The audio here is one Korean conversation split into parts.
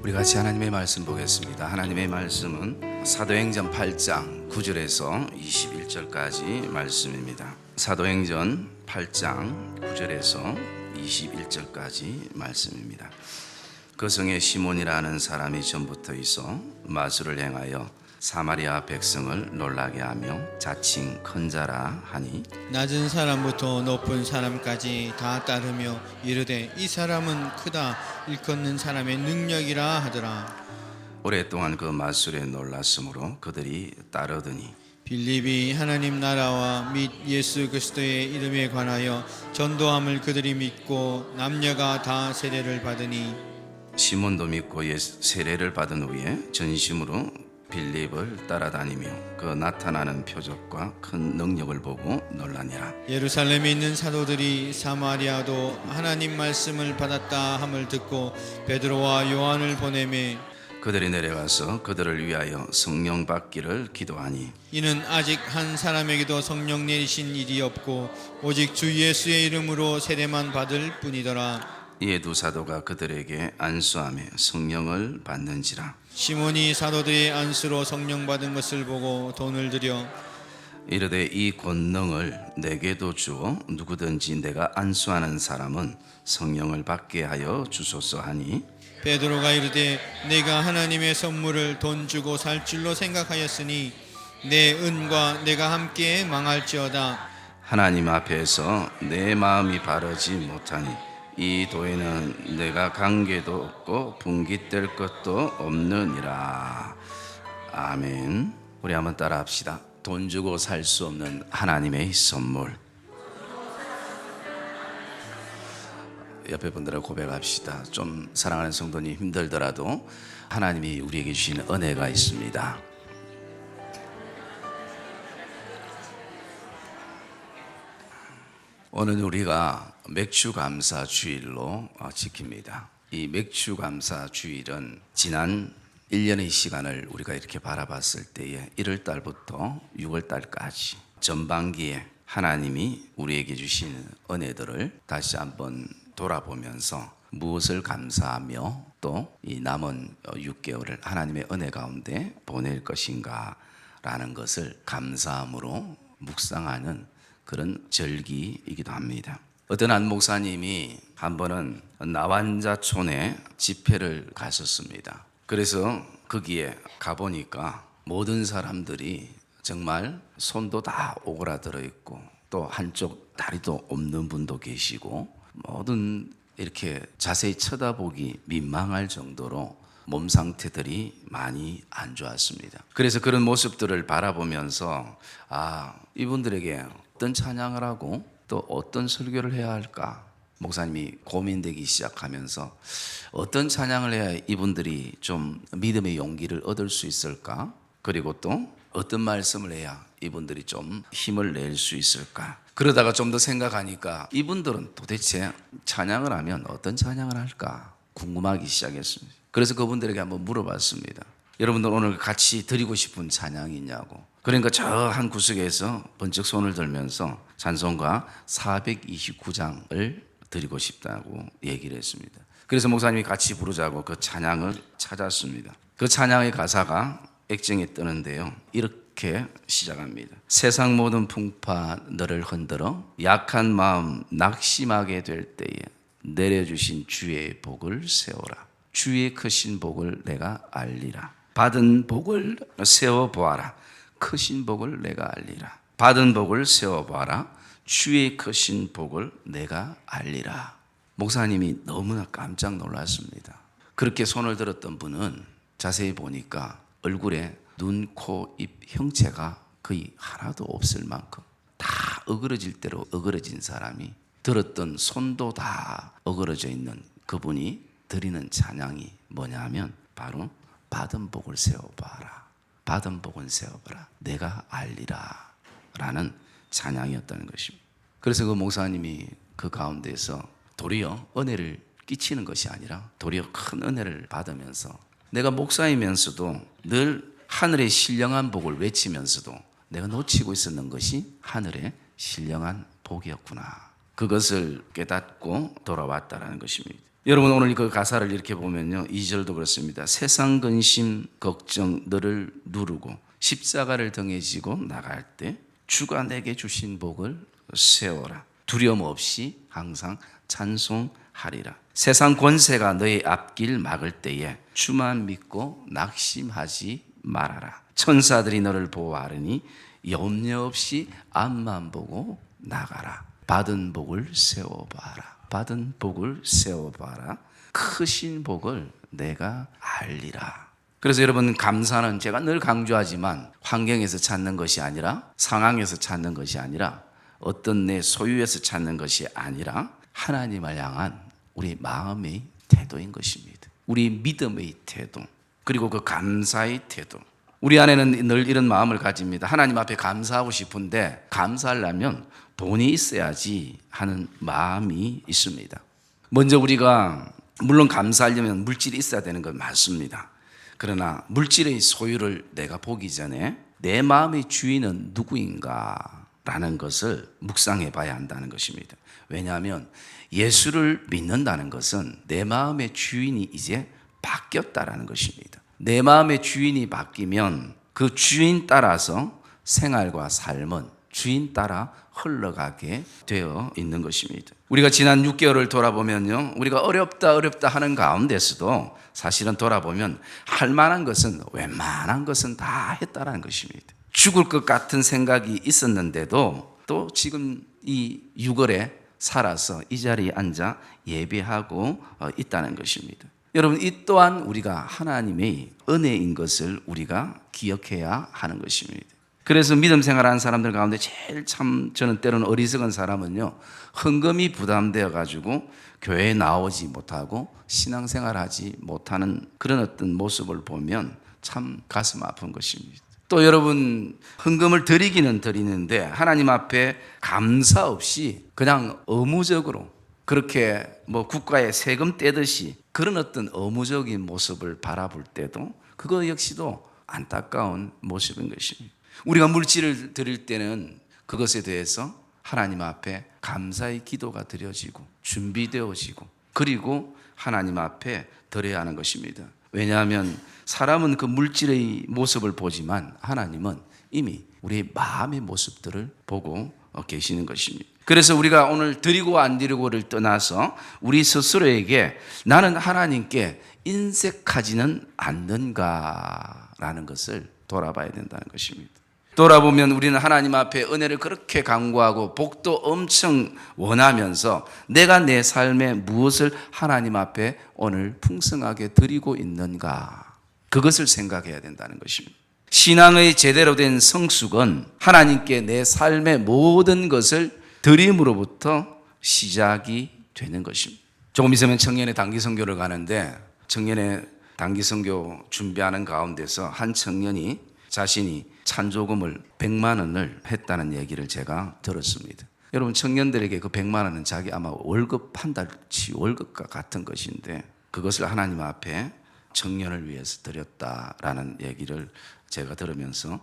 우리 같이 하나님의 말씀 보겠습니다. 하나님의 말씀은 사도행전 8장 9절에서 21절까지 말씀입니다. 사도행전 8장 9절에서 21절까지 말씀입니다. 그 성에 시몬이라는 사람이 전부터 있어 마술을 행하여 사마리아 백성을 놀라게 하며 자칭 큰 자라 하니 낮은 사람부터 높은 사람까지 다 따르며 이르되 이 사람은 크다 일컫는 사람의 능력이라 하더라. 오랫동안 그 마술에 놀랐으므로 그들이 따르더니 빌립이 하나님 나라와 및 예수 그리스도의 이름에 관하여 전도함을 그들이 믿고 남녀가 다 세례를 받으니 시몬도 믿고 세례를 받은 후에 전심으로 빌립을 따라다니며 그 나타나는 표적과 큰 능력을 보고 놀라니라. 예루살렘에 있는 사도들이 사마리아도 하나님 말씀을 받았다 함을 듣고 베드로와 요한을 보내매 그들이 내려가서 그들을 위하여 성령 받기를 기도하니 이는 아직 한 사람에게도 성령 내리신 일이 없고 오직 주 예수의 이름으로 세례만 받을 뿐이더라. 이에 두 사도가 그들에게 안수하며 성령을 받는지라. 시몬이 사도들의 안수로 성령 받은 것을 보고 돈을 들여 이르되 이 권능을 내게도 주어 누구든지 내가 안수하는 사람은 성령을 받게 하여 주소서 하니 베드로가 이르되 내가 하나님의 선물을 돈 주고 살 줄로 생각하였으니 내 은과 내가 함께 망할지어다. 하나님 앞에서 내 마음이 바르지 못하니 이 도에는 내가 관계도 없고 분깃될 것도 없느니라. 아멘. 우리 한번 따라 합시다. 돈 주고 살 수 없는 하나님의 선물. 옆에 분들하고 고백합시다. 좀 사랑하는 성도님 힘들더라도 하나님이 우리에게 주신 은혜가 있습니다. 오늘 우리가 맥주감사 주일로 지킵니다. 이 맥주감사 주일은 지난 1년의 시간을 우리가 이렇게 바라봤을 때에 1월달부터 6월달까지 전반기에 하나님이 우리에게 주신 은혜들을 다시 한번 돌아보면서 무엇을 감사하며 또 이 남은 6개월을 하나님의 은혜 가운데 보낼 것인가 라는 것을 감사함으로 묵상하는 그런 절기이기도 합니다. 어떤 한 목사님이 한 번은 나완자촌에 집회를 갔었습니다. 그래서 거기에 가보니까 모든 사람들이 정말 손도 다 오그라들어 있고 또 한쪽 다리도 없는 분도 계시고 모든 이렇게 자세히 쳐다보기 민망할 정도로 몸 상태들이 많이 안 좋았습니다. 그래서 그런 모습들을 바라보면서 이분들에게 어떤 찬양을 하고 또 어떤 설교를 해야 할까 목사님이 고민되기 시작하면서 어떤 찬양을 해야 이분들이 좀 믿음의 용기를 얻을 수 있을까, 그리고 또 어떤 말씀을 해야 이분들이 좀 힘을 낼 수 있을까. 그러다가 좀 더 생각하니까 이분들은 도대체 찬양을 하면 어떤 찬양을 할까 궁금하기 시작했습니다. 그래서 그분들에게 한번 물어봤습니다. 여러분들 오늘 같이 드리고 싶은 찬양이 있냐고. 그러니까 저 한 구석에서 번쩍 손을 들면서 찬송가 429장을 드리고 싶다고 얘기를 했습니다. 그래서 목사님이 같이 부르자고 그 찬양을 찾았습니다. 그 찬양의 가사가 액정에 뜨는데요, 이렇게 시작합니다. 세상 모든 풍파 너를 흔들어 약한 마음 낙심하게 될 때에 내려주신 주의 복을 세워라. 주의 크신 복을 내가 알리라. 받은 복을 세워보아라. 크신 복을 내가 알리라. 받은 복을 세워보아라. 주의 크신 복을 내가 알리라. 목사님이 너무나 깜짝 놀랐습니다. 그렇게 손을 들었던 분은 자세히 보니까 얼굴에 눈, 코, 입 형체가 거의 하나도 없을 만큼 다 어그러질 대로 어그러진 사람이, 들었던 손도 다 어그러져 있는 그분이 드리는 찬양이 뭐냐면 바로 받은 복을 세워봐라. 받은 복은 세워봐라. 내가 알리라. 라는 찬양이었다는 것입니다. 그래서 그 목사님이 그 가운데서 도리어 은혜를 끼치는 것이 아니라 도리어 큰 은혜를 받으면서 내가 목사이면서도 늘 하늘의 신령한 복을 외치면서도 내가 놓치고 있었는 것이 하늘의 신령한 복이었구나. 그것을 깨닫고 돌아왔다는 것입니다. 여러분 오늘 그 가사를 이렇게 보면요, 2절도 그렇습니다. 세상 근심 걱정 너를 누르고 십자가를 등에 지고 나갈 때 주가 내게 주신 복을 세워라. 두려움 없이 항상 찬송하리라. 세상 권세가 너의 앞길 막을 때에 주만 믿고 낙심하지 말아라. 천사들이 너를 보호하리니 염려 없이 앞만 보고 나가라. 받은 복을 세워봐라. 받은 복을 세워봐라. 크신 복을 내가 알리라. 그래서 여러분, 감사는 제가 늘 강조하지만 환경에서 찾는 것이 아니라, 상황에서 찾는 것이 아니라, 어떤 내 소유에서 찾는 것이 아니라 하나님을 향한 우리 마음의 태도인 것입니다. 우리 믿음의 태도, 그리고 그 감사의 태도. 우리 안에는 늘 이런 마음을 가집니다. 하나님 앞에 감사하고 싶은데 감사하려면 돈이 있어야지 하는 마음이 있습니다. 먼저 우리가 물론 감사하려면 물질이 있어야 되는 건 맞습니다. 그러나 물질의 소유를 내가 보기 전에 내 마음의 주인은 누구인가 라는 것을 묵상해 봐야 한다는 것입니다. 왜냐하면 예수를 믿는다는 것은 내 마음의 주인이 이제 바뀌었다라는 것입니다. 내 마음의 주인이 바뀌면 그 주인 따라서 생활과 삶은 주인 따라 흘러가게 되어 있는 것입니다. 우리가 지난 6개월을 돌아보면요, 우리가 어렵다 하는 가운데서도 사실은 돌아보면 할 만한 것은, 웬만한 것은 다 했다라는 것입니다. 죽을 것 같은 생각이 있었는데도 또 지금 이 6월에 살아서 이 자리에 앉아 예배하고 있다는 것입니다. 여러분, 이 또한 우리가 하나님의 은혜인 것을 우리가 기억해야 하는 것입니다. 그래서 믿음 생활하는 사람들 가운데 제일 참 저는 때로는 어리석은 사람은요, 헌금이 부담되어 가지고 교회에 나오지 못하고 신앙생활하지 못하는 그런 어떤 모습을 보면 참 가슴 아픈 것입니다. 또 여러분, 헌금을 드리기는 드리는데 하나님 앞에 감사 없이 그냥 의무적으로 그렇게 뭐 국가에 세금 떼듯이 그런 어떤 의무적인 모습을 바라볼 때도 그거 역시도 안타까운 모습인 것입니다. 우리가 물질을 드릴 때는 그것에 대해서 하나님 앞에 감사의 기도가 드려지고 준비되어지고 그리고 하나님 앞에 드려야 하는 것입니다. 왜냐하면 사람은 그 물질의 모습을 보지만 하나님은 이미 우리의 마음의 모습들을 보고 계시는 것입니다. 그래서 우리가 오늘 드리고 안 드리고를 떠나서 우리 스스로에게 나는 하나님께 인색하지는 않는가라는 것을 돌아봐야 된다는 것입니다. 돌아보면 우리는 하나님 앞에 은혜를 그렇게 간구하고 복도 엄청 원하면서 내가 내 삶에 무엇을 하나님 앞에 오늘 풍성하게 드리고 있는가, 그것을 생각해야 된다는 것입니다. 신앙의 제대로 된 성숙은 하나님께 내 삶의 모든 것을 드림으로부터 시작이 되는 것입니다. 조금 있으면 청년의 단기 선교를 가는데 청년의 단기 선교 준비하는 가운데서 한 청년이 자신이 찬조금을 100만 원을 했다는 얘기를 제가 들었습니다. 여러분, 청년들에게 그 100만 원은 자기 아마 월급 한 달치 월급과 같은 것인데 그것을 하나님 앞에 청년을 위해서 드렸다라는 얘기를 제가 들으면서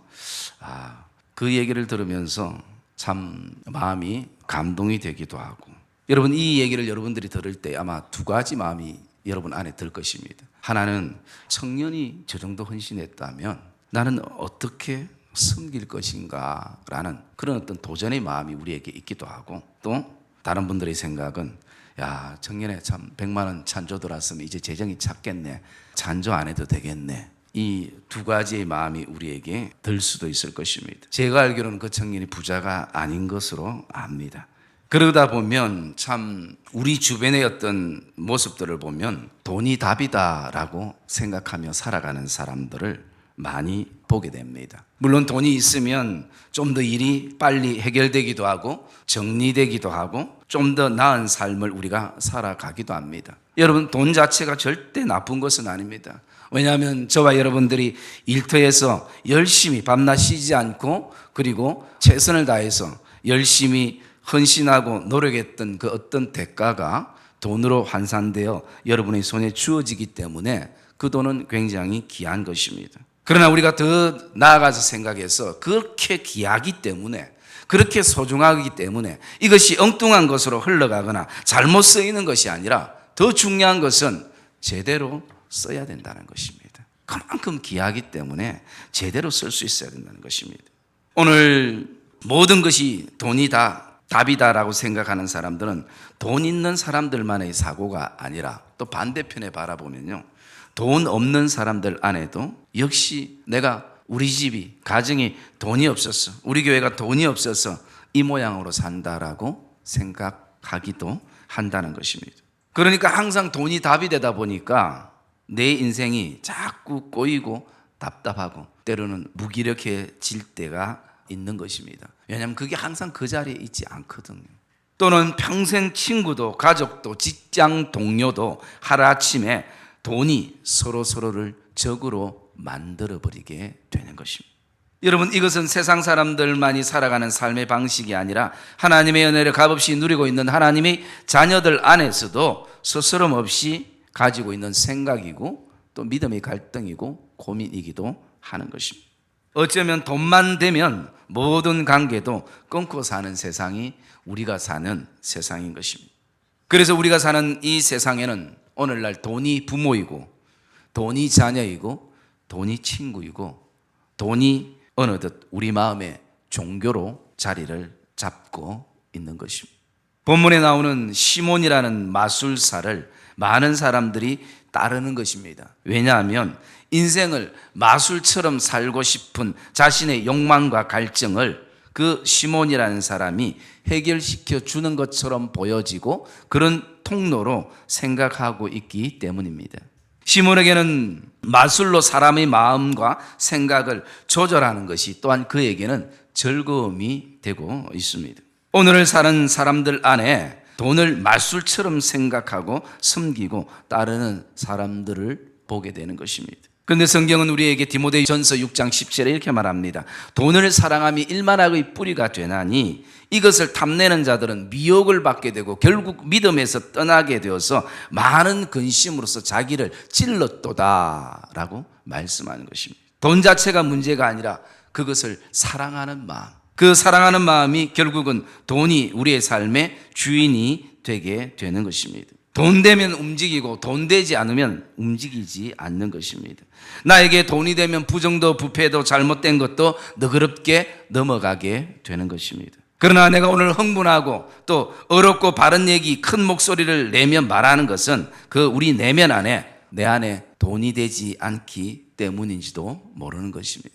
그 얘기를 들으면서 참 마음이 감동이 되기도 하고, 여러분 이 얘기를 여러분들이 들을 때 아마 두 가지 마음이 여러분 안에 들 것입니다. 하나는 청년이 저 정도 헌신했다면 나는 어떻게 섬길 것인가 라는 그런 어떤 도전의 마음이 우리에게 있기도 하고, 또 다른 분들의 생각은 야, 청년에 참 100만 원 찬조 들었으면 이제 재정이 찼겠네, 찬조 안 해도 되겠네, 이 두 가지의 마음이 우리에게 들 수도 있을 것입니다. 제가 알기로는 그 청년이 부자가 아닌 것으로 압니다. 그러다 보면 참 우리 주변의 어떤 모습들을 보면 돈이 답이다라고 생각하며 살아가는 사람들을 많이 보게 됩니다. 물론 돈이 있으면 좀 더 일이 빨리 해결되기도 하고 정리되기도 하고 좀 더 나은 삶을 우리가 살아가기도 합니다. 여러분, 돈 자체가 절대 나쁜 것은 아닙니다. 왜냐하면 저와 여러분들이 일터에서 열심히 밤낮 쉬지 않고 그리고 최선을 다해서 열심히 헌신하고 노력했던 그 어떤 대가가 돈으로 환산되어 여러분의 손에 주어지기 때문에 그 돈은 굉장히 귀한 것입니다. 그러나 우리가 더 나아가서 생각해서 그렇게 귀하기 때문에, 그렇게 소중하기 때문에 이것이 엉뚱한 것으로 흘러가거나 잘못 쓰이는 것이 아니라 더 중요한 것은 제대로 써야 된다는 것입니다. 그만큼 귀하기 때문에 제대로 쓸 수 있어야 된다는 것입니다. 오늘 모든 것이 돈이 다 답이다라고 생각하는 사람들은 돈 있는 사람들만의 사고가 아니라 또 반대편에 바라보면요, 돈 없는 사람들 안에도 역시 내가 우리 집이 가정이 돈이 없었어, 우리 교회가 돈이 없어서 이 모양으로 산다라고 생각하기도 한다는 것입니다. 그러니까 항상 돈이 답이 되다 보니까 내 인생이 자꾸 꼬이고 답답하고 때로는 무기력해질 때가 있는 것입니다. 왜냐하면 그게 항상 그 자리에 있지 않거든요. 또는 평생 친구도 가족도 직장 동료도 하루아침에 돈이 서로를 적으로 만들어버리게 되는 것입니다. 여러분, 이것은 세상 사람들만이 살아가는 삶의 방식이 아니라 하나님의 은혜를 값없이 누리고 있는 하나님의 자녀들 안에서도 스스럼 없이 가지고 있는 생각이고 또 믿음의 갈등이고 고민이기도 하는 것입니다. 어쩌면 돈만 되면 모든 관계도 끊고 사는 세상이 우리가 사는 세상인 것입니다. 그래서 우리가 사는 이 세상에는 오늘날 돈이 부모이고 돈이 자녀이고 돈이 친구이고 돈이 어느덧 우리 마음의 종교로 자리를 잡고 있는 것입니다. 본문에 나오는 시몬이라는 마술사를 많은 사람들이 따르는 것입니다. 왜냐하면 인생을 마술처럼 살고 싶은 자신의 욕망과 갈증을 그 시몬이라는 사람이 해결시켜 주는 것처럼 보여지고 그런 통로로 생각하고 있기 때문입니다. 시몬에게는 마술로 사람의 마음과 생각을 조절하는 것이 또한 그에게는 즐거움이 되고 있습니다. 오늘을 사는 사람들 안에 돈을 마술처럼 생각하고 섬기고 따르는 사람들을 보게 되는 것입니다. 그런데 성경은 우리에게 디모데전서 6장 10절에 이렇게 말합니다. 돈을 사랑함이 일만악의 뿌리가 되나니 이것을 탐내는 자들은 미혹을 받게 되고 결국 믿음에서 떠나게 되어서 많은 근심으로써 자기를 찔렀도다 라고 말씀하는 것입니다. 돈 자체가 문제가 아니라 그것을 사랑하는 마음, 그 사랑하는 마음이 결국은 돈이 우리의 삶의 주인이 되게 되는 것입니다. 돈 되면 움직이고 돈 되지 않으면 움직이지 않는 것입니다. 나에게 돈이 되면 부정도 부패도 잘못된 것도 너그럽게 넘어가게 되는 것입니다. 그러나 내가 오늘 흥분하고 또 어렵고 바른 얘기 큰 목소리를 내며 말하는 것은 그 우리 내면 안에 내 안에 돈이 되지 않기 때문인지도 모르는 것입니다.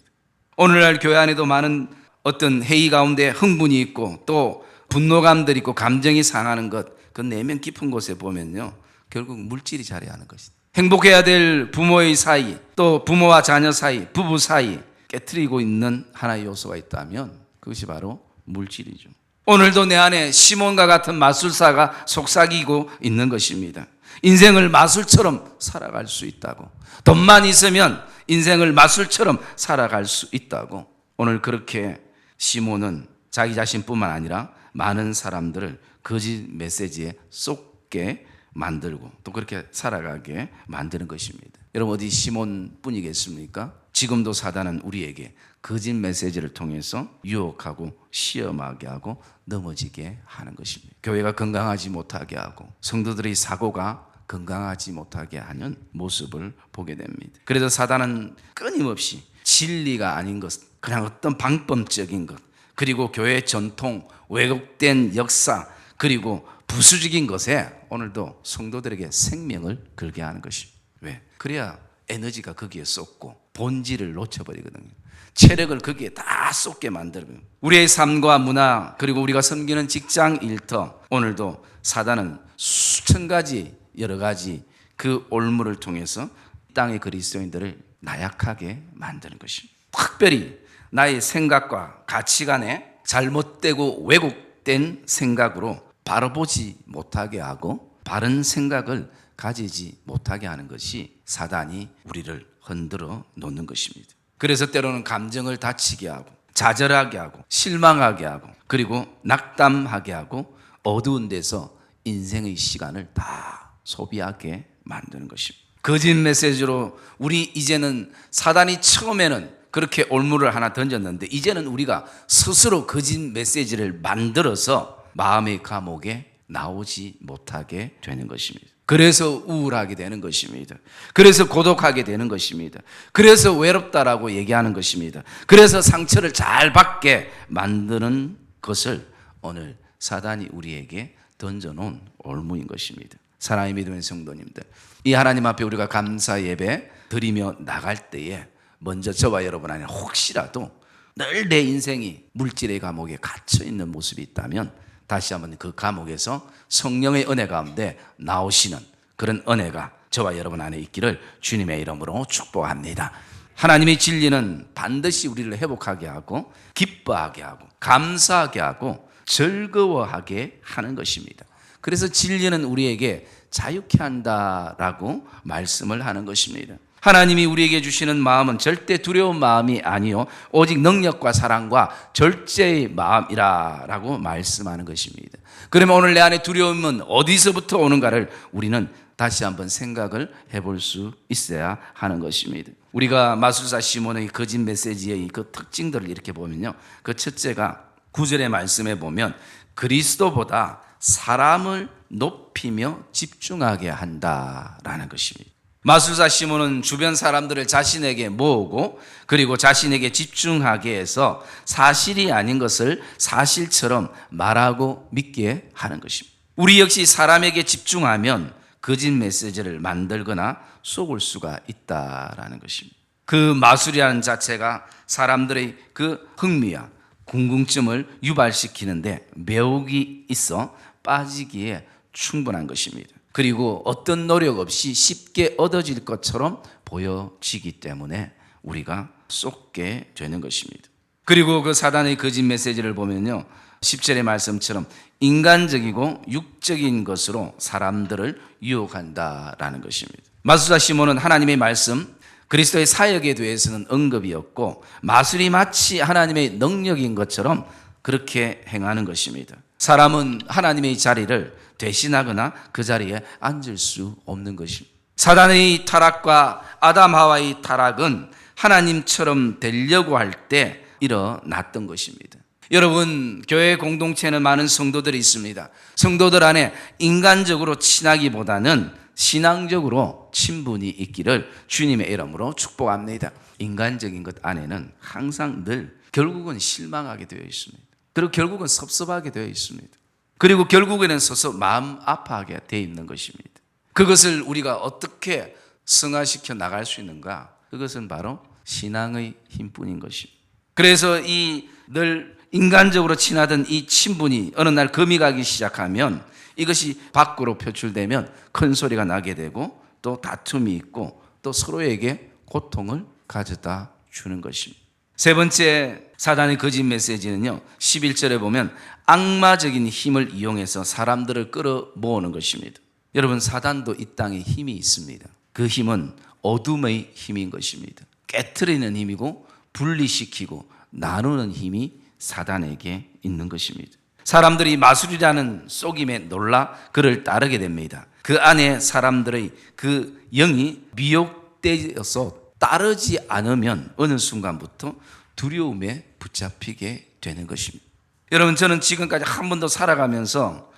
오늘날 교회 안에도 많은 어떤 회의 가운데 흥분이 있고 또 분노감들이 있고 감정이 상하는 것, 그 내면 깊은 곳에 보면요, 결국 물질이 자리하는 것이다. 행복해야 될 부모의 사이, 또 부모와 자녀 사이, 부부 사이 깨트리고 있는 하나의 요소가 있다면 그것이 바로 물질이죠. 오늘도 내 안에 시몬과 같은 마술사가 속삭이고 있는 것입니다. 인생을 마술처럼 살아갈 수 있다고, 돈만 있으면 인생을 마술처럼 살아갈 수 있다고. 오늘 그렇게 시몬은 자기 자신뿐만 아니라 많은 사람들을 거짓 메시지에 쏟게 만들고 또 그렇게 살아가게 만드는 것입니다. 여러분, 어디 시몬뿐이겠습니까? 지금도 사단은 우리에게 거짓 메시지를 통해서 유혹하고 시험하게 하고 넘어지게 하는 것입니다. 교회가 건강하지 못하게 하고 성도들의 사고가 건강하지 못하게 하는 모습을 보게 됩니다. 그래서 사단은 끊임없이 진리가 아닌 것, 그냥 어떤 방법적인 것, 그리고 교회 전통, 왜곡된 역사, 그리고 부수적인 것에 오늘도 성도들에게 생명을 걸게 하는 것입니다. 왜? 그래야 에너지가 거기에 쏟고 본질을 놓쳐버리거든요. 체력을 거기에 다 쏟게 만들고, 우리의 삶과 문화, 그리고 우리가 섬기는 직장 일터, 오늘도 사단은 수천 가지 여러 가지 그 올무를 통해서 땅의 그리스도인들을 나약하게 만드는 것입니다. 특별히 나의 생각과 가치관에 잘못되고 왜곡된 생각으로 바로 보지 못하게 하고 바른 생각을 가지지 못하게 하는 것이 사단이 우리를 흔들어 놓는 것입니다. 그래서 때로는 감정을 다치게 하고 좌절하게 하고 실망하게 하고 그리고 낙담하게 하고 어두운 데서 인생의 시간을 다 소비하게 만드는 것입니다. 거짓 메시지로 우리 이제는 사단이 처음에는 그렇게 올무를 하나 던졌는데 이제는 우리가 스스로 거짓 메시지를 만들어서 마음의 감옥에 나오지 못하게 되는 것입니다. 그래서 우울하게 되는 것입니다. 그래서 고독하게 되는 것입니다. 그래서 외롭다라고 얘기하는 것입니다. 그래서 상처를 잘 받게 만드는 것을 오늘 사단이 우리에게 던져놓은 올무인 것입니다. 사랑의 믿음의 성도님들, 이 하나님 앞에 우리가 감사 예배 드리며 나갈 때에 먼저 저와 여러분 안에 혹시라도 늘 내 인생이 물질의 감옥에 갇혀 있는 모습이 있다면 다시 한번 그 감옥에서 성령의 은혜 가운데 나오시는 그런 은혜가 저와 여러분 안에 있기를 주님의 이름으로 축복합니다. 하나님의 진리는 반드시 우리를 회복하게 하고 기뻐하게 하고 감사하게 하고 즐거워하게 하는 것입니다. 그래서 진리는 우리에게 자유케 한다라고 말씀을 하는 것입니다. 하나님이 우리에게 주시는 마음은 절대 두려운 마음이 아니요 오직 능력과 사랑과 절제의 마음이라고 말씀하는 것입니다. 그러면 오늘 내 안에 두려움은 어디서부터 오는가를 우리는 다시 한번 생각을 해볼 수 있어야 하는 것입니다. 우리가 마술사 시몬의 거짓 메시지의 그 특징들을 이렇게 보면요, 그 첫째가 9절의 말씀에 보면 그리스도보다 사람을 높이며 집중하게 한다라는 것입니다. 마술사 시몬은 주변 사람들을 자신에게 모으고 그리고 자신에게 집중하게 해서 사실이 아닌 것을 사실처럼 말하고 믿게 하는 것입니다. 우리 역시 사람에게 집중하면 거짓 메시지를 만들거나 속을 수가 있다라는 것입니다. 그 마술이라는 자체가 사람들의 그 흥미와 궁금증을 유발시키는데 매혹이 있어 빠지기에 충분한 것입니다. 그리고 어떤 노력 없이 쉽게 얻어질 것처럼 보여지기 때문에 우리가 쏟게 되는 것입니다. 그리고 그 사단의 거짓 메시지를 보면요, 10절의 말씀처럼 인간적이고 육적인 것으로 사람들을 유혹한다라는 것입니다. 마술사 시몬은 하나님의 말씀, 그리스도의 사역에 대해서는 언급이 없고 마술이 마치 하나님의 능력인 것처럼 그렇게 행하는 것입니다. 사람은 하나님의 자리를 대신하거나 그 자리에 앉을 수 없는 것입니다. 사단의 타락과 아담 하와의 타락은 하나님처럼 되려고 할 때 일어났던 것입니다. 여러분, 교회 공동체는 많은 성도들이 있습니다. 성도들 안에 인간적으로 친하기보다는 신앙적으로 친분이 있기를 주님의 이름으로 축복합니다. 인간적인 것 안에는 항상 늘 결국은 실망하게 되어 있습니다. 그리고 결국은 섭섭하게 되어 있습니다. 그리고 결국에는 서서 마음 아파하게 되어 있는 것입니다. 그것을 우리가 어떻게 승화시켜 나갈 수 있는가? 그것은 바로 신앙의 힘뿐인 것입니다. 그래서 이 늘 인간적으로 친하던 이 친분이 어느 날 금이 가기 시작하면 이것이 밖으로 표출되면 큰 소리가 나게 되고 또 다툼이 있고 또 서로에게 고통을 가져다 주는 것입니다. 세 번째 사단의 거짓 메시지는요, 11절에 보면 악마적인 힘을 이용해서 사람들을 끌어모으는 것입니다. 여러분, 사단도 이 땅에 힘이 있습니다. 그 힘은 어둠의 힘인 것입니다. 깨트리는 힘이고 분리시키고 나누는 힘이 사단에게 있는 것입니다. 사람들이 마술이라는 속임에 놀라 그를 따르게 됩니다. 그 안에 사람들의 그 영이 미혹되어서 따르지 않으면 어느 순간부터 두려움에 붙잡히게 되는 것입니다. 여러분, 저는 지금까지 한 번도 살아가면서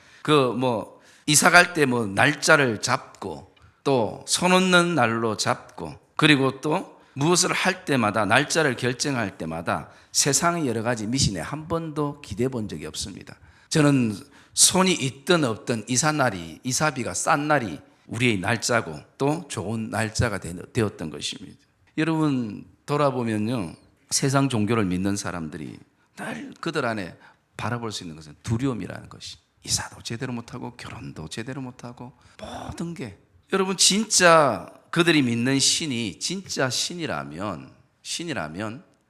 이사 갈 때 날짜를 잡고 또 손 얹는 날로 잡고 그리고 또 무엇을 할 때마다 날짜를 결정할 때마다 세상의 여러 가지 미신에 한 번도 기대해 본 적이 없습니다. 저는 손이 있든 없든 이사비가 싼 날이 우리의 날짜고 또 좋은 날짜가 되었던 것입니다. 여러분, 돌아보면요, 세상 종교를 믿는 사람들이 늘 그들 안에 바라볼 수 있는 것은 두려움이라는 것이, 이사도 제대로 못하고 결혼도 제대로 못하고 모든 게, 여러분, 진짜 그들이 믿는 신이 진짜 신이라면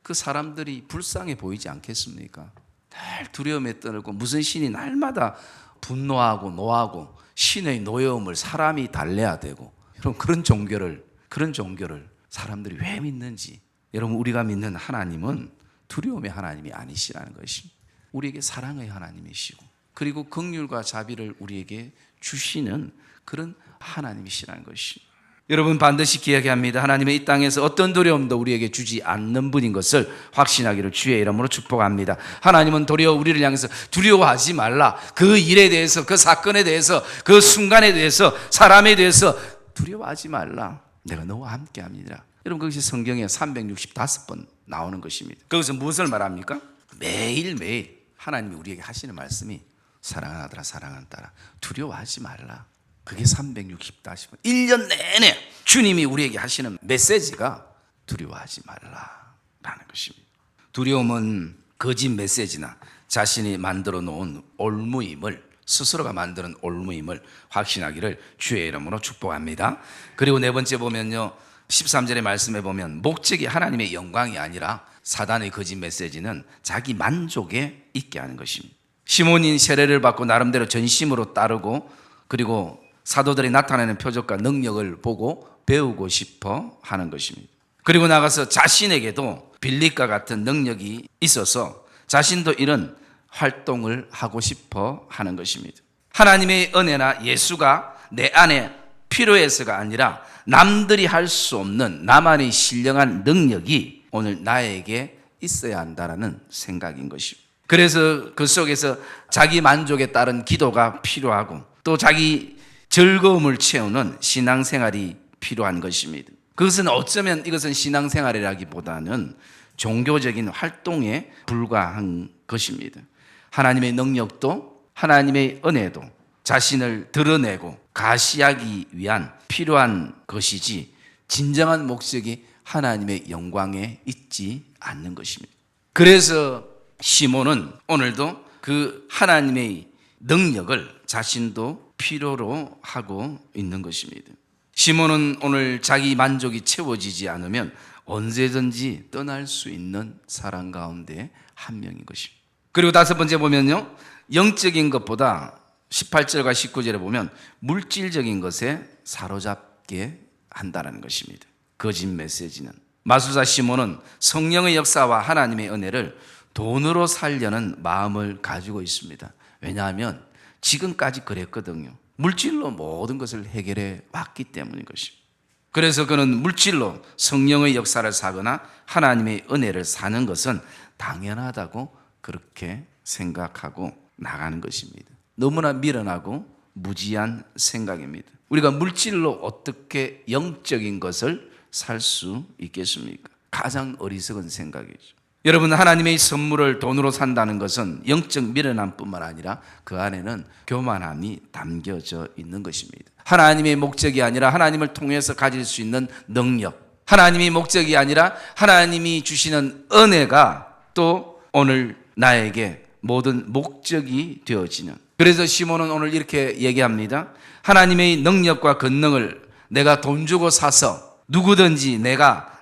그 사람들이 불쌍해 보이지 않겠습니까? 늘 두려움에 떨고 무슨 신이 날마다 분노하고 노하고 신의 노여움을 사람이 달래야 되고, 여러분, 그런 종교를 사람들이 왜 믿는지, 여러분, 우리가 믿는 하나님은 두려움의 하나님이 아니시라는 것입니다. 우리에게 사랑의 하나님이시고 그리고 긍휼과 자비를 우리에게 주시는 그런 하나님이시라는 것입니다. 여러분 반드시 기억해야 합니다. 하나님의 이 땅에서 어떤 두려움도 우리에게 주지 않는 분인 것을 확신하기를 주의 이름으로 축복합니다. 하나님은 도리어 우리를 향해서 두려워하지 말라. 그 일에 대해서, 그 사건에 대해서, 그 순간에 대해서, 사람에 대해서 두려워하지 말라. 내가 너와 함께합니다. 여러분 그것이 성경에 365번 나오는 것입니다. 거기서 무엇을 말합니까? 매일매일 하나님이 우리에게 하시는 말씀이 사랑하는 아들아 사랑하는 딸아 두려워하지 말라. 그게 365번 1년 내내 주님이 우리에게 하시는 메시지가 두려워하지 말라라는 것입니다. 두려움은 거짓 메시지나 자신이 만들어 놓은 올무임을, 스스로가 만드는 올무임을 확신하기를 주의 이름으로 축복합니다. 그리고 네 번째 보면요, 13절의 말씀에 보면 목적이 하나님의 영광이 아니라 사단의 거짓 메시지는 자기 만족에 있게 하는 것입니다. 시몬이 세례를 받고 나름대로 전심으로 따르고 그리고 사도들이 나타내는 표적과 능력을 보고 배우고 싶어 하는 것입니다. 그리고 나가서 자신에게도 빌립과 같은 능력이 있어서 자신도 이런 활동을 하고 싶어 하는 것입니다. 하나님의 은혜나 예수가 내 안에 필요해서가 아니라 남들이 할 수 없는 나만의 신령한 능력이 오늘 나에게 있어야 한다는 생각인 것입니다. 그래서 그 속에서 자기 만족에 따른 기도가 필요하고 또 자기 즐거움을 채우는 신앙생활이 필요한 것입니다. 그것은 어쩌면 이것은 신앙생활이라기보다는 종교적인 활동에 불과한 것입니다. 하나님의 능력도 하나님의 은혜도 자신을 드러내고 가시하기 위한 필요한 것이지 진정한 목적이 하나님의 영광에 있지 않는 것입니다. 그래서 시몬은 오늘도 그 하나님의 능력을 자신도 필요로 하고 있는 것입니다. 시몬은 오늘 자기 만족이 채워지지 않으면 언제든지 떠날 수 있는 사람 가운데 한 명인 것입니다. 그리고 다섯 번째 보면요, 영적인 것보다 18절과 19절에 보면 물질적인 것에 사로잡게 한다는 것입니다. 거짓 메시지는 마술사 시몬은 성령의 역사와 하나님의 은혜를 돈으로 살려는 마음을 가지고 있습니다. 왜냐하면 지금까지 그랬거든요. 물질로 모든 것을 해결해 왔기 때문인 것입니다. 그래서 그는 물질로 성령의 역사를 사거나 하나님의 은혜를 사는 것은 당연하다고 그렇게 생각하고 나가는 것입니다. 너무나 미련하고 무지한 생각입니다. 우리가 물질로 어떻게 영적인 것을 살 수 있겠습니까? 가장 어리석은 생각이죠. 여러분, 하나님의 선물을 돈으로 산다는 것은 영적 미련함뿐만 아니라 그 안에는 교만함이 담겨져 있는 것입니다. 하나님의 목적이 아니라 하나님을 통해서 가질 수 있는 능력, 하나님의 목적이 아니라 하나님이 주시는 은혜가 또 오늘 나에게 모든 목적이 되어지는, 그래서 시몬은 오늘 이렇게 얘기합니다. 하나님의 능력과 권능을 내가 돈 주고 사서 누구든지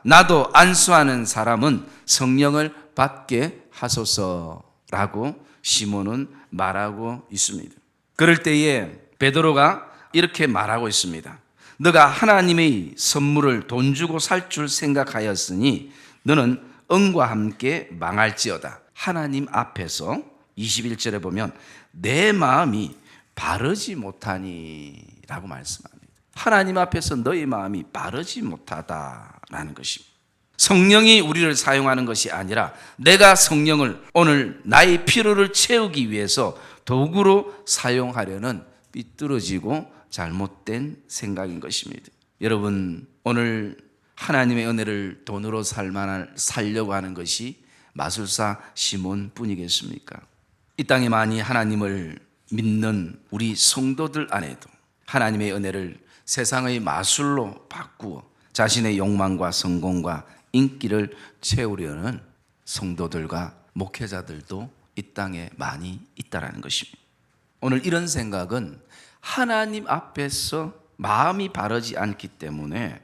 나도 안수하는 사람은 성령을 받게 하소서라고 시몬은 말하고 있습니다. 그럴 때에 베드로가 이렇게 말하고 있습니다. 너가 하나님의 선물을 돈 주고 살 줄 생각하였으니 너는 은과 함께 망할지어다. 하나님 앞에서 21절에 보면 내 마음이 바르지 못하니 라고 말씀합니다. 하나님 앞에서 너희 마음이 바르지 못하다라는 것입니다. 성령이 우리를 사용하는 것이 아니라 내가 성령을 오늘 나의 필요를 채우기 위해서 도구로 사용하려는 삐뚤어지고 잘못된 생각인 것입니다. 여러분, 오늘 하나님의 은혜를 돈으로 살려고 하는 것이 마술사 시몬 뿐이겠습니까? 이 땅에 많이 하나님을 믿는 우리 성도들 안에도 하나님의 은혜를 세상의 마술로 바꾸어 자신의 욕망과 성공과 인기를 채우려는 성도들과 목회자들도 이 땅에 많이 있다는 것입니다. 오늘 이런 생각은 하나님 앞에서 마음이 바르지 않기 때문에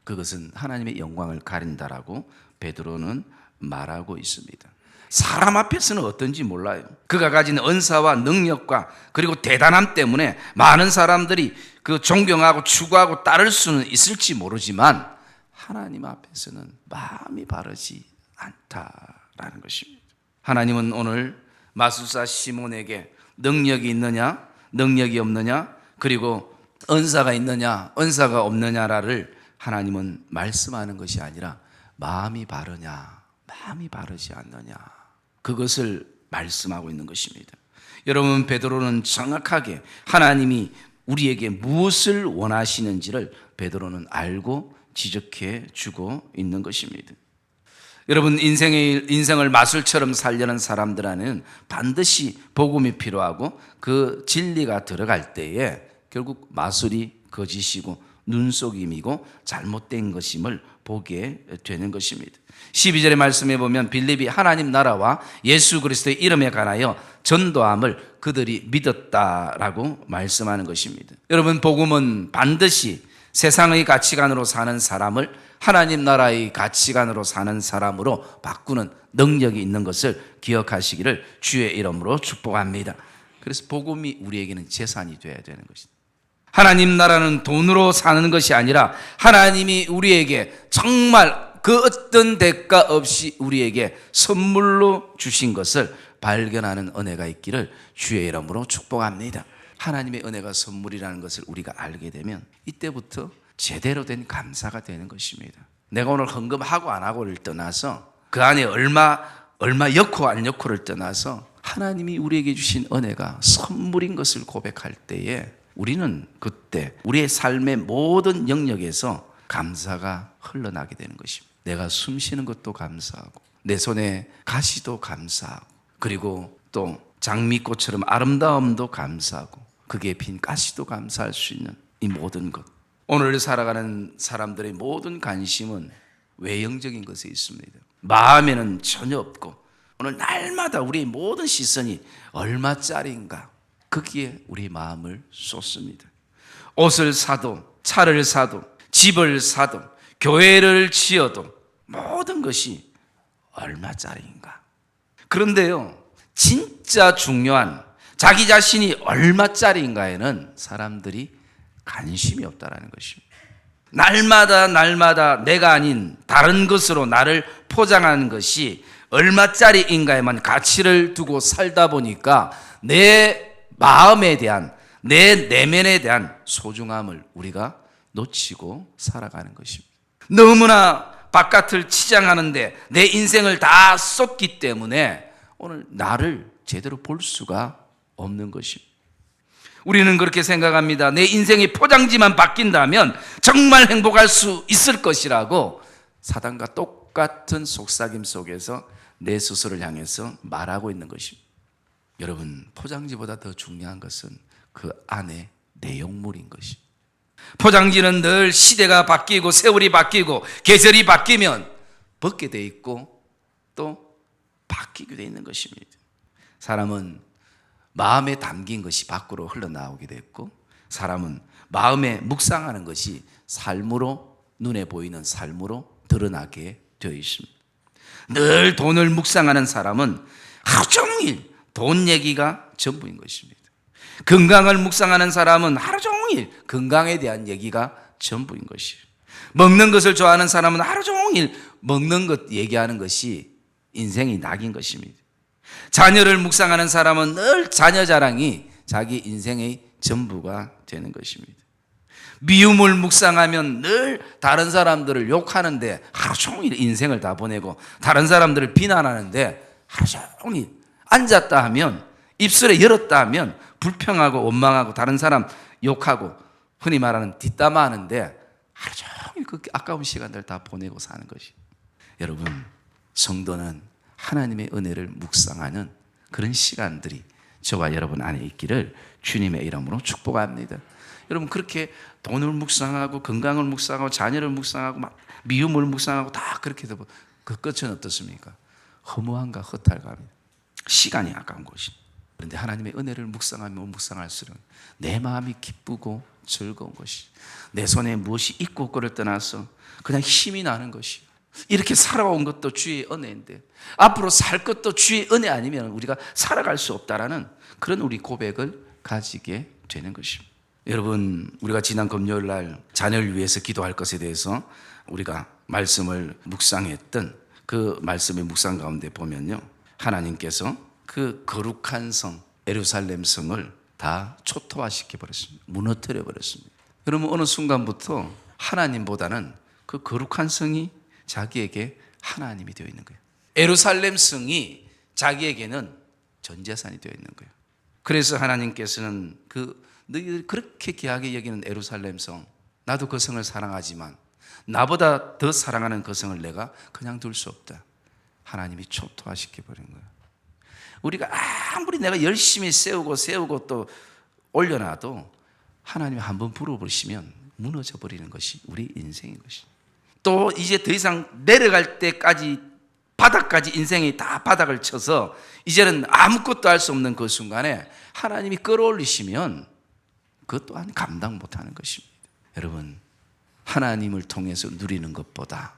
그것은 하나님의 영광을 가린다라고 베드로는 말하고 있습니다. 사람 앞에서는 어떤지 몰라요. 그가 가진 은사와 능력과 그리고 대단함 때문에 많은 사람들이 그 존경하고 추구하고 따를 수는 있을지 모르지만 하나님 앞에서는 마음이 바르지 않다라는 것입니다. 하나님은 오늘 마술사 시몬에게 능력이 있느냐, 능력이 없느냐, 그리고 은사가 있느냐 은사가 없느냐를 하나님은 말씀하는 것이 아니라 마음이 바르냐 마음이 바르지 않느냐 그것을 말씀하고 있는 것입니다. 여러분, 베드로는 정확하게 하나님이 우리에게 무엇을 원하시는지를 베드로는 알고 지적해 주고 있는 것입니다. 여러분, 인생을 마술처럼 살려는 사람들에는 반드시 복음이 필요하고 그 진리가 들어갈 때에 결국 마술이 거짓이고 눈속임이고 잘못된 것임을 보게 되는 것입니다. 12절의 말씀에 보면 빌립이 하나님 나라와 예수 그리스도의 이름에 관하여 전도함을 그들이 믿었다라고 말씀하는 것입니다. 여러분, 복음은 반드시 세상의 가치관으로 사는 사람을 하나님 나라의 가치관으로 사는 사람으로 바꾸는 능력이 있는 것을 기억하시기를 주의 이름으로 축복합니다. 그래서 복음이 우리에게는 재산이 되어야 되는 것입니다. 하나님 나라는 돈으로 사는 것이 아니라 하나님이 우리에게 정말 그 어떤 대가 없이 우리에게 선물로 주신 것을 발견하는 은혜가 있기를 주의 이름으로 축복합니다. 하나님의 은혜가 선물이라는 것을 우리가 알게 되면 이때부터 제대로 된 감사가 되는 것입니다. 내가 오늘 헌금하고 안 하고를 떠나서 그 안에 얼마 였고 안 였고를 떠나서 하나님이 우리에게 주신 은혜가 선물인 것을 고백할 때에 우리는 그때 우리의 삶의 모든 영역에서 감사가 흘러나게 되는 것입니다. 내가 숨 쉬는 것도 감사하고 내 손에 가시도 감사하고 그리고 또 장미꽃처럼 아름다움도 감사하고 그게 핀 가시도 감사할 수 있는 이 모든 것. 오늘 살아가는 사람들의 모든 관심은 외형적인 것에 있습니다. 마음에는 전혀 없고 오늘 날마다 우리의 모든 시선이 얼마짜리인가 거기에 우리 마음을 쏟습니다. 옷을 사도 차를 사도 집을 사도 교회를 지어도 모든 것이 얼마짜리인가. 그런데요, 진짜 중요한 자기 자신이 얼마짜리인가에는 사람들이 관심이 없다라는 것입니다. 날마다 내가 아닌 다른 것으로 나를 포장하는 것이 얼마짜리인가에만 가치를 두고 살다 보니까 내 마음에 대한 내 내면에 대한 소중함을 우리가 놓치고 살아가는 것입니다. 너무나 바깥을 치장하는데 내 인생을 다 쏟기 때문에 오늘 나를 제대로 볼 수가 없는 것입니다. 우리는 그렇게 생각합니다. 내 인생의 포장지만 바뀐다면 정말 행복할 수 있을 것이라고 사단과 똑같은 속삭임 속에서 내 스스로를 향해서 말하고 있는 것입니다. 여러분, 포장지보다 더 중요한 것은 그 안에 내용물인 것입니다. 포장지는 늘 시대가 바뀌고 세월이 바뀌고 계절이 바뀌면 벗게 돼 있고 또 바뀌게 돼 있는 것입니다. 사람은 마음에 담긴 것이 밖으로 흘러나오게 됐고 사람은 마음에 묵상하는 것이 삶으로 눈에 보이는 삶으로 드러나게 되어 있습니다. 늘 돈을 묵상하는 사람은 하루 종일 돈 얘기가 전부인 것입니다. 건강을 묵상하는 사람은 하루 종일 건강에 대한 얘기가 전부인 것이에요. 먹는 것을 좋아하는 사람은 하루 종일 먹는 것 얘기하는 것이 인생이 낙인 것입니다. 자녀를 묵상하는 사람은 늘 자녀 자랑이 자기 인생의 전부가 되는 것입니다. 미움을 묵상하면 늘 다른 사람들을 욕하는데 하루 종일 인생을 다 보내고 다른 사람들을 비난하는데 하루 종일 앉았다 하면 입술에 열었다 하면 불평하고 원망하고 다른 사람 욕하고 흔히 말하는 뒷담화 하는데 하루 종일 그 아까운 시간들 다 보내고 사는 것이. 여러분, 성도는 하나님의 은혜를 묵상하는 그런 시간들이 저와 여러분 안에 있기를 주님의 이름으로 축복합니다. 여러분, 그렇게 돈을 묵상하고 건강을 묵상하고 자녀를 묵상하고 막 미움을 묵상하고 다 그렇게 되고 그 끝은 어떻습니까? 허무함과 허탈감입니다. 시간이 아까운 것이. 그런데 하나님의 은혜를 묵상하면 묵상할수록 내 마음이 기쁘고 즐거운 것이, 내 손에 무엇이 있고 없고를 떠나서 그냥 힘이 나는 것이, 이렇게 살아온 것도 주의 은혜인데 앞으로 살 것도 주의 은혜 아니면 우리가 살아갈 수 없다라는 그런 우리 고백을 가지게 되는 것입니다. 여러분, 우리가 지난 금요일 날 자녀를 위해서 기도할 것에 대해서 우리가 말씀을 묵상했던 그 말씀의 묵상 가운데 보면요, 하나님께서 그 거룩한 성 에루살렘 성을 다 초토화시켜 버렸습니다. 무너뜨려 버렸습니다. 그러면 어느 순간부터 하나님보다는 그 거룩한 성이 자기에게 하나님이 되어 있는 거예요. 예루살렘 성이 자기에게는 전 재산이 되어 있는 거예요. 그래서 하나님께서는 너희들 그렇게 귀하게 여기는 예루살렘 성, 나도 그 성을 사랑하지만 나보다 더 사랑하는 그 성을 내가 그냥 둘 수 없다. 하나님이 초토화시켜버린 거예요. 우리가 아무리 내가 열심히 세우고 또 올려놔도 하나님이 한번 불어버리시면 무너져 버리는 것이 우리 인생인 것이. 또 이제 더 이상 내려갈 때까지 바닥까지 인생이 다 바닥을 쳐서 이제는 아무것도 할 수 없는 그 순간에 하나님이 끌어올리시면 그것 또한 감당 못하는 것입니다. 여러분, 하나님을 통해서 누리는 것보다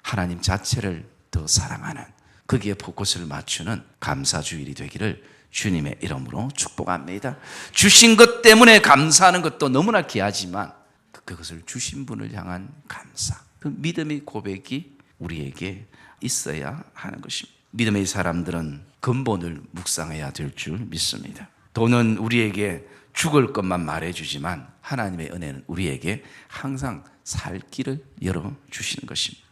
하나님 자체를 더 사랑하는, 거기에 포커스를 맞추는 감사주일이 되기를 주님의 이름으로 축복합니다. 주신 것 때문에 감사하는 것도 너무나 귀하지만 그것을 주신 분을 향한 감사, 그 믿음의 고백이 우리에게 있어야 하는 것입니다. 믿음의 사람들은 근본을 묵상해야 될 줄 믿습니다. 돈은 우리에게 죽을 것만 말해주지만 하나님의 은혜는 우리에게 항상 살 길을 열어주시는 것입니다.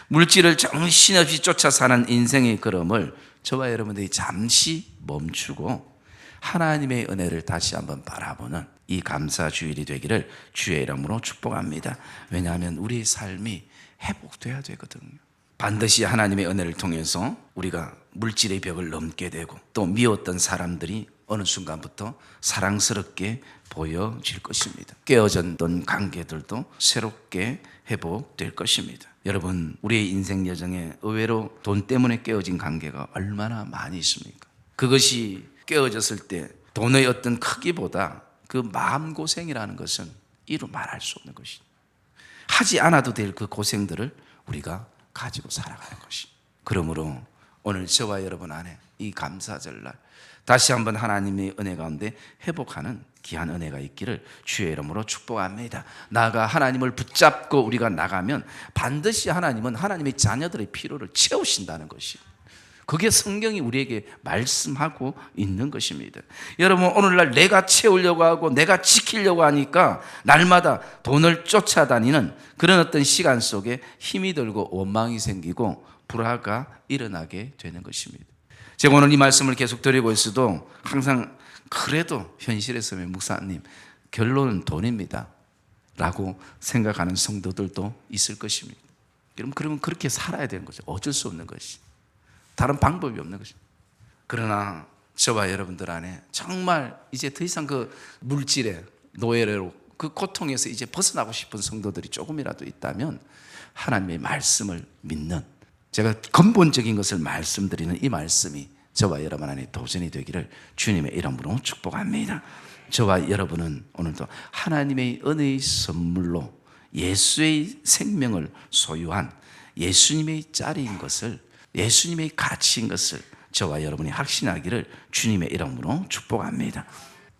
물질을 정신없이 쫓아 사는 인생의 걸음을 저와 여러분들이 잠시 멈추고 하나님의 은혜를 다시 한번 바라보는 이 감사주일이 되기를 주의 이름으로 축복합니다. 왜냐하면 우리의 삶이 회복돼야 되거든요. 반드시 하나님의 은혜를 통해서 우리가 물질의 벽을 넘게 되고 또 미웠던 사람들이 어느 순간부터 사랑스럽게 보여질 것입니다. 깨어졌던 관계들도 새롭게 회복될 것입니다. 여러분, 우리의 인생 여정에 의외로 돈 때문에 깨어진 관계가 얼마나 많이 있습니까? 그것이 깨어졌을 때 돈의 어떤 크기보다 그 마음고생이라는 것은 이루 말할 수 없는 것입니다. 하지 않아도 될 그 고생들을 우리가 가지고 살아가는 것입니다. 그러므로 오늘 저와 여러분 안에 이 감사절날 다시 한번 하나님의 은혜 가운데 회복하는 귀한 은혜가 있기를 주의 이름으로 축복합니다. 나아가 하나님을 붙잡고 우리가 나가면 반드시 하나님은 하나님의 자녀들의 필요를 채우신다는 것이, 그게 성경이 우리에게 말씀하고 있는 것입니다. 여러분, 오늘날 내가 채우려고 하고 내가 지키려고 하니까 날마다 돈을 쫓아다니는 그런 어떤 시간 속에 힘이 들고 원망이 생기고 불화가 일어나게 되는 것입니다. 제가 오늘 이 말씀을 계속 드리고 있어도 항상 그래도 현실에서 목사님 결론은 돈입니다 라고 생각하는 성도들도 있을 것입니다. 그러면 그렇게 살아야 되는 거죠. 어쩔 수 없는 것이, 다른 방법이 없는 것입니다. 그러나 저와 여러분들 안에 정말 이제 더 이상 그 물질의 노예로 그 고통에서 이제 벗어나고 싶은 성도들이 조금이라도 있다면 하나님의 말씀을 믿는, 제가 근본적인 것을 말씀드리는 이 말씀이 저와 여러분 안에 도전이 되기를 주님의 이름으로 축복합니다. 저와 여러분은 오늘도 하나님의 은혜의 선물로 예수의 생명을 소유한 예수님의 짤인 것을, 예수님의 가치인 것을 저와 여러분이 확신하기를 주님의 이름으로 축복합니다.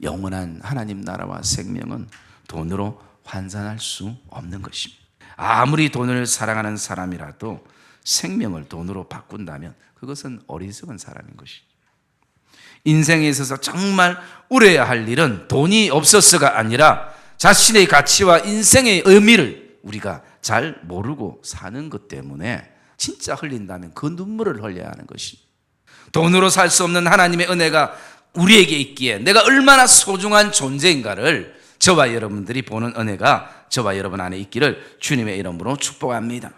영원한 하나님 나라와 생명은 돈으로 환산할 수 없는 것입니다. 아무리 돈을 사랑하는 사람이라도 생명을 돈으로 바꾼다면 그것은 어리석은 사람인 것이죠. 인생에 있어서 정말 울어야 할 일은 돈이 없어서가 아니라 자신의 가치와 인생의 의미를 우리가 잘 모르고 사는 것 때문에 진짜 흘린다면 그 눈물을 흘려야 하는 것입니다. 돈으로 살 수 없는 하나님의 은혜가 우리에게 있기에 내가 얼마나 소중한 존재인가를 저와 여러분들이 보는 은혜가 저와 여러분 안에 있기를 주님의 이름으로 축복합니다.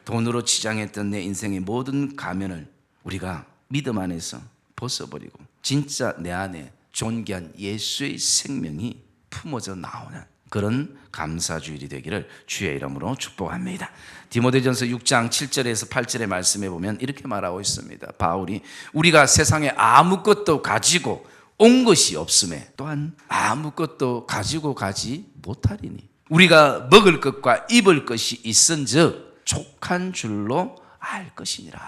돈으로 치장했던 내 인생의 모든 가면을 우리가 믿음 안에서 벗어버리고 진짜 내 안에 존귀한 예수의 생명이 품어져 나오는 그런 감사주일이 되기를 주의 이름으로 축복합니다. 디모데전서 6장 7절에서 8절의 말씀에 보면 이렇게 말하고 있습니다. 바울이 우리가 세상에 아무것도 가지고 온 것이 없음에 또한 아무것도 가지고 가지 못하리니 우리가 먹을 것과 입을 것이 있은즉 족한 줄로 알 것이니라.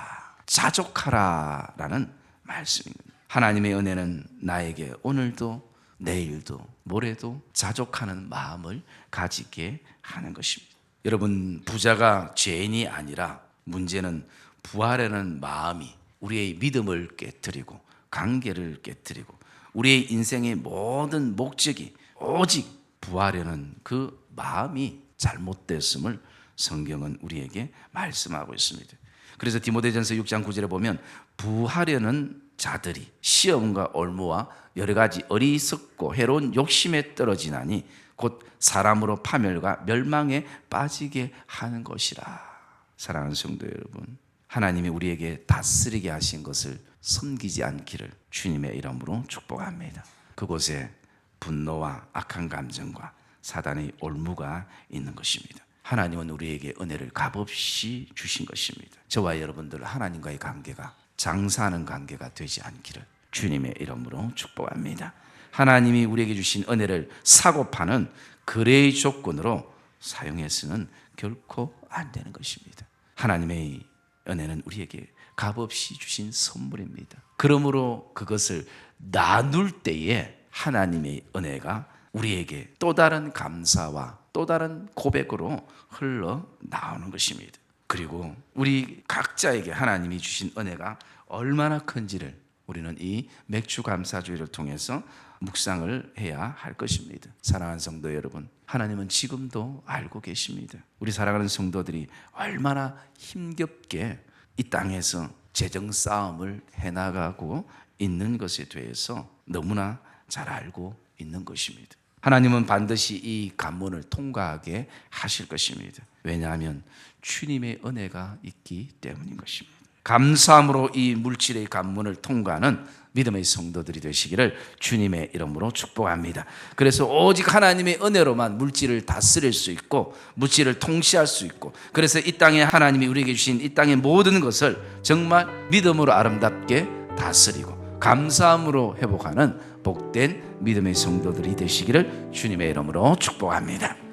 자족하라 라는 말씀입니다. 하나님의 은혜는 나에게 오늘도 내일도 모레도 자족하는 마음을 가지게 하는 것입니다. 여러분, 부자가 죄인이 아니라 문제는 부하라는 마음이 우리의 믿음을 깨뜨리고 관계를 깨뜨리고 우리의 인생의 모든 목적이 오직 부하려는 그 마음이 잘못됐음을 성경은 우리에게 말씀하고 있습니다. 그래서 디모데전서 6장 9절에 보면 부하려는 자들이 시험과 올무와 여러 가지 어리석고 해로운 욕심에 떨어지나니 곧 사람으로 파멸과 멸망에 빠지게 하는 것이라. 사랑하는 성도 여러분, 하나님이 우리에게 다스리게 하신 것을 섬기지 않기를 주님의 이름으로 축복합니다. 그곳에 분노와 악한 감정과 사단의 올무가 있는 것입니다. 하나님은 우리에게 은혜를 값없이 주신 것입니다. 저와 여러분들 하나님과의 관계가 장사하는 관계가 되지 않기를 주님의 이름으로 축복합니다. 하나님이 우리에게 주신 은혜를 사고 파는 거래의 조건으로 사용해서는 결코 안 되는 것입니다. 하나님의 은혜는 우리에게 값없이 주신 선물입니다. 그러므로 그것을 나눌 때에 하나님의 은혜가 우리에게 또 다른 감사와 또 다른 고백으로 흘러나오는 것입니다. 그리고 우리 각자에게 하나님이 주신 은혜가 얼마나 큰지를 우리는 이 맥주 감사주의를 통해서 묵상을 해야 할 것입니다. 사랑하는 성도 여러분, 하나님은 지금도 알고 계십니다. 우리 사랑하는 성도들이 얼마나 힘겹게 이 땅에서 재정 싸움을 해나가고 있는 것에 대해서 너무나 잘 알고 있는 것입니다. 하나님은 반드시 이 관문을 통과하게 하실 것입니다. 왜냐하면 주님의 은혜가 있기 때문인 것입니다. 감사함으로 이 물질의 관문을 통과하는 믿음의 성도들이 되시기를 주님의 이름으로 축복합니다. 그래서 오직 하나님의 은혜로만 물질을 다스릴 수 있고 물질을 통치할 수 있고, 그래서 이 땅에 하나님이 우리에게 주신 이 땅의 모든 것을 정말 믿음으로 아름답게 다스리고 감사함으로 회복하는 복된 믿음의 성도들이 되시기를 주님의 이름으로 축복합니다.